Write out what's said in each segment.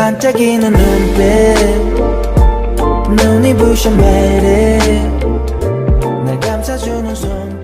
반짝이는 눈빛 눈이 부셔 매일 날 감싸주는 손길.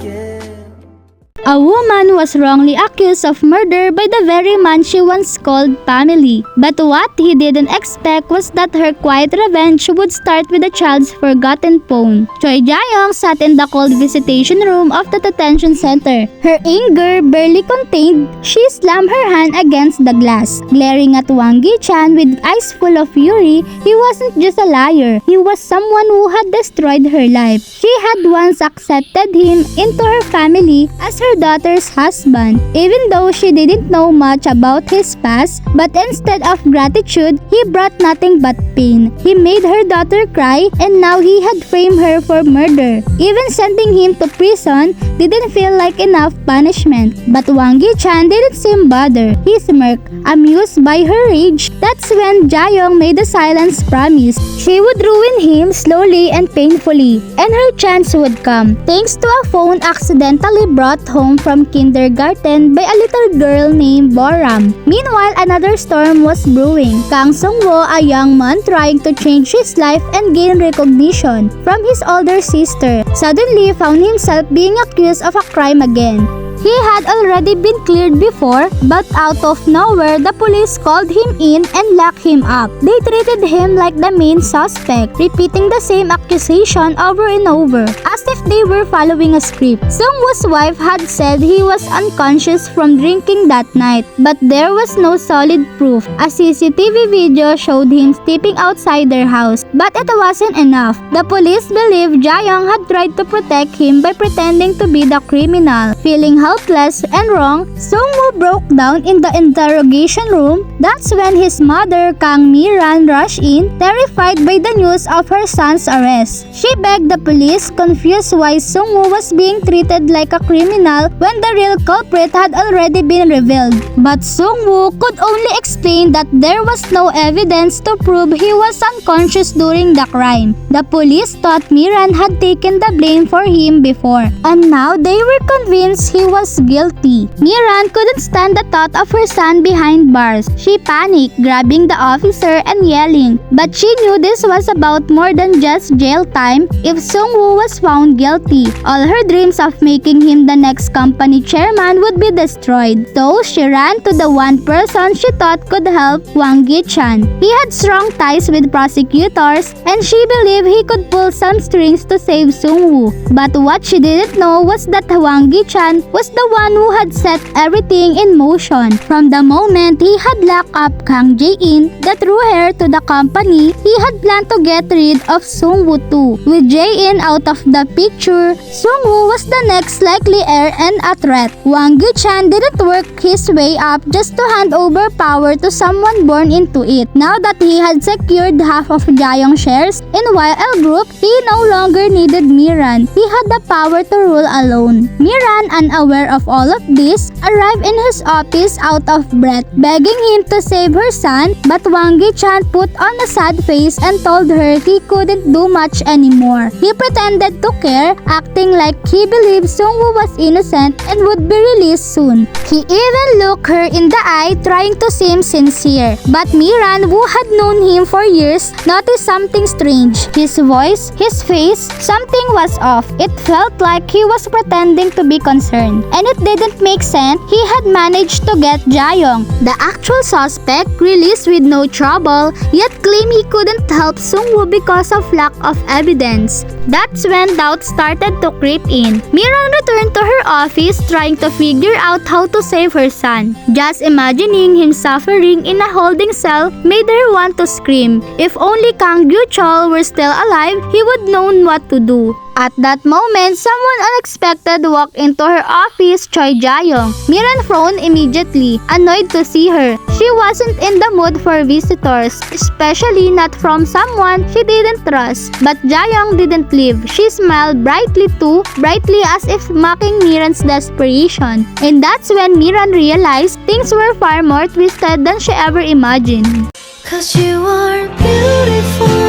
A woman was wrongly accused of murder by the very man she once called family. But what he didn't expect was that her quiet revenge would start with a child's forgotten phone. Choi Jae-young sat in the cold visitation room of the detention center. Her anger barely contained, she slammed her hand against the glass. Glaring at Hwang Gi Chan with eyes full of fury, he wasn't just a liar, he was someone who had destroyed her life. She had once accepted him into her family as her daughter's husband, even though she didn't know much about his past. But instead of gratitude, he brought nothing but pain. He made her daughter cry, and now he had framed her for murder. Even sending him to prison didn't feel like enough punishment. But Hwang Gi Chan didn't seem bothered. He smirked, amused by her rage. That's when Jae-young made a silence promise. She would ruin him slowly and painfully, and her chance would come, thanks to a phone accidentally brought home from kindergarten by a little girl named Boram. Meanwhile, another storm was brewing. Kang Sung-woo, a young man trying to change his life and gain recognition from his older sister, suddenly found himself being accused of a crime again. He had already been cleared before, but out of nowhere, the police called him in and locked him up. They treated him like the main suspect, repeating the same accusation over and over, as if they were following a script. Sung-woo's wife had said he was unconscious from drinking that night, but there was no solid proof. A CCTV video showed him stepping outside their house, but it wasn't enough. The police believed Jae-young had tried to protect him by pretending to be the criminal. Feeling helpless and wrong, Sung-woo broke down in the interrogation room. That's when his mother, Kang Mi-ran, rushed in, terrified by the news of her son's arrest. She begged the police, confused why Sung-woo was being treated like a criminal when the real culprit had already been revealed. But Sung-woo could only explain that there was no evidence to prove he was unconscious during the crime. The police thought Mi-ran had taken the blame for him before, and now they were convinced he was guilty. Mi-ran couldn't stand the thought of her son behind bars. She panicked, grabbing the officer and yelling. But she knew this was about more than just jail time if Sung-woo was found guilty. All her dreams of making him the next company chairman would be destroyed. So she ran to the one person she thought could help, Hwang Gi Chan. He had strong ties with prosecutors, and she believed he could pull some strings to save Sung-woo. But what she didn't know was that Hwang Gi Chan was the one who had set everything in motion. From the moment he had locked up Kang Jae In, the true heir to the company, he had planned to get rid of Sung-woo too. With Jae In out of the picture, Sung-woo was the next likely heir and a threat. Hwang Gi Chan didn't work his way up just to hand over power to someone born into it. Now that he had secured half of Jae-young's shares in YL Group, he no longer needed Mi-ran. He had the power to rule alone. Mi-ran, unaware of all of this, arrived in his office out of breath, begging him to save her son, but Hwang Gi Chan put on a sad face and told her he couldn't do much anymore. He pretended to care, acting like he believed Sung-woo was innocent and would be released soon. He even looked her in the eye, trying to seem sincere. But Mi-ran, who had known him for years, noticed something strange. His voice, his face, something was off. It felt like he was pretending to be concerned, and it didn't make sense. He had managed to get Jae-young, the actual suspect, released with no trouble, yet claimed he couldn't help Sung-woo because of lack of evidence. That's when doubt started to creep in. Mi-ran returned to her office, trying to figure out how to save her son. Just imagining him suffering in a holding cell made her want to scream. If only Kang Gyu-chol were still alive, he would know what to do. At that moment, someone unexpected walked into her office, Choi Jae-young. Mi-ran frowned immediately, annoyed to see her. She wasn't in the mood for visitors, especially not from someone she didn't trust. But Jae-young didn't leave. She smiled brightly too, brightly as if mocking Mi-ran's desperation. And that's when Mi-ran realized things were far more twisted than she ever imagined. 'Cause you are beautiful.